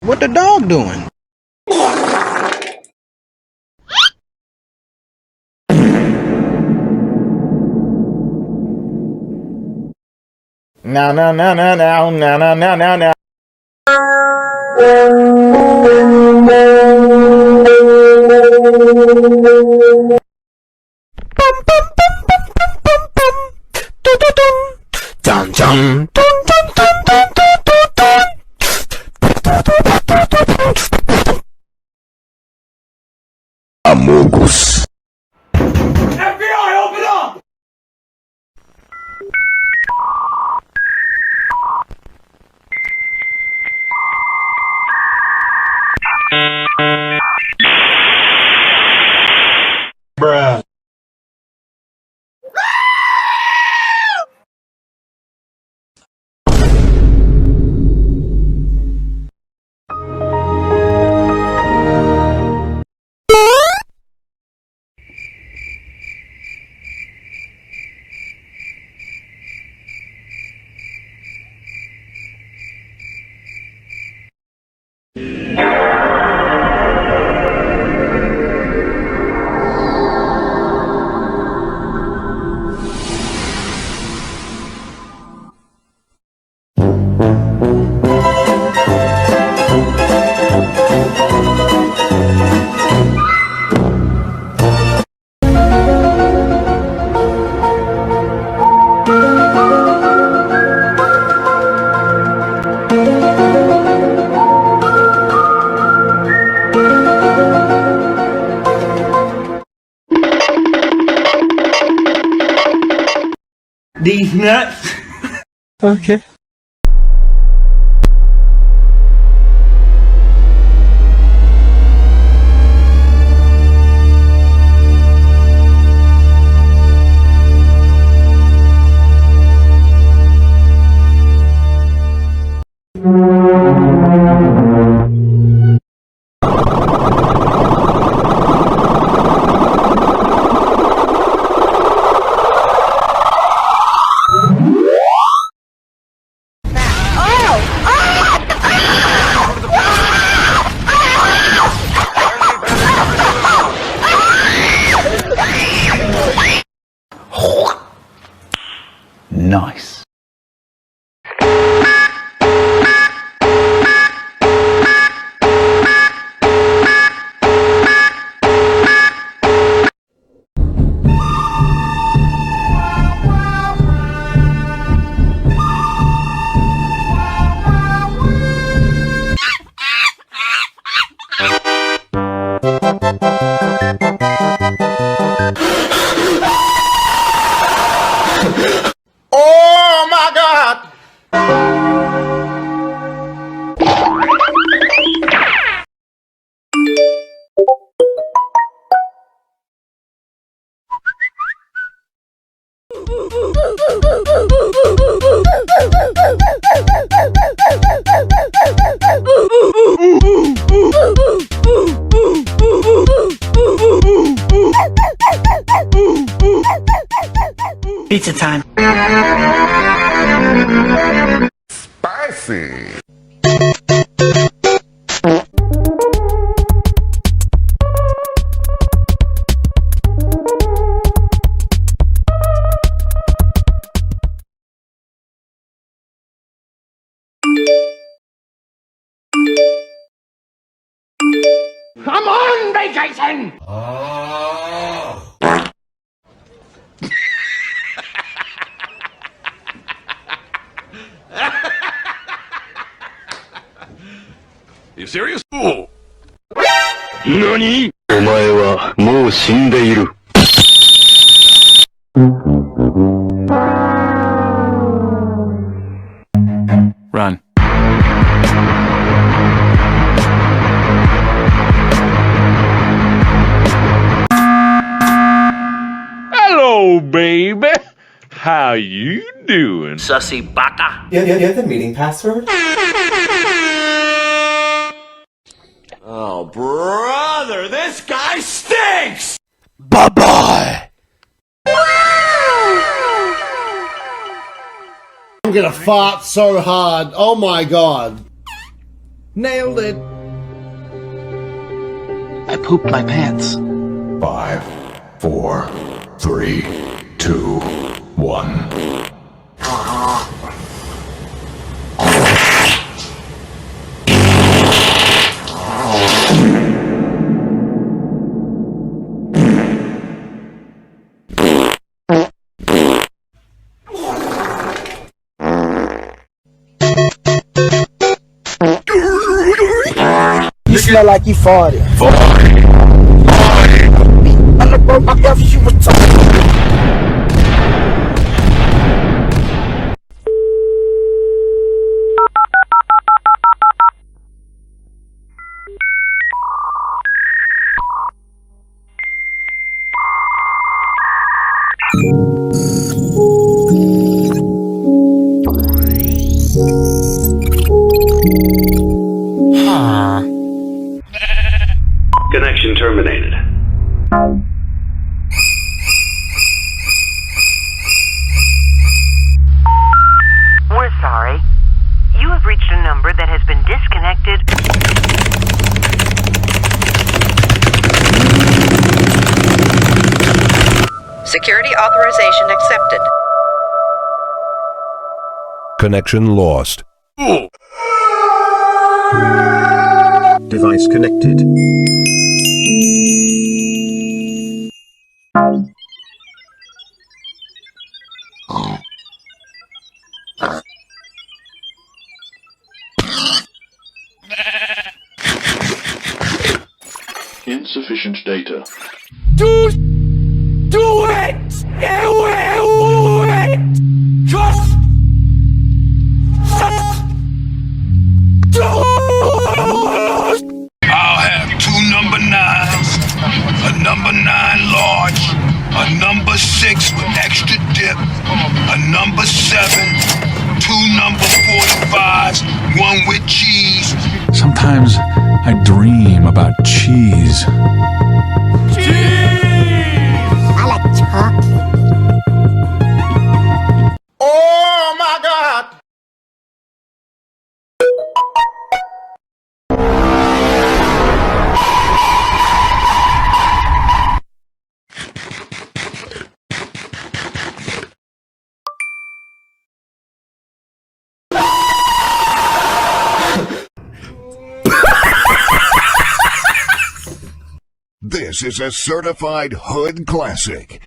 What the dog doing? Now, now, now, now, now, now, now, now, now, now. Dun dun. Amogus. FBI, open up! Bruh. These nuts. Okay. Nice. Oh my God! Pizza time. Spicy. I'm on vacation! You serious? Fool! 何？お前はもう死んでいる。Run. Hello, baby. How you doing? Sussy baka. You have the meeting password? Oh, brother, this guy stinks! Bye-bye. I'm gonna fart so hard. Oh my God. Nailed it. I pooped my pants. 5, 4, 3, 2, 1. You smell like you farted. You was Connection terminated. We're sorry. You have reached a number that has been disconnected. Security authorization accepted. Connection lost. Device connected. Insufficient data. Do it! Do it! Just do it! I'll have 2 number 9s, a number 9 large, a number 6 with extra dip, a number 7, 2 number 45s, 1 with cheese. Sometimes I dream about cheese. Oh my God. This is a certified hood classic.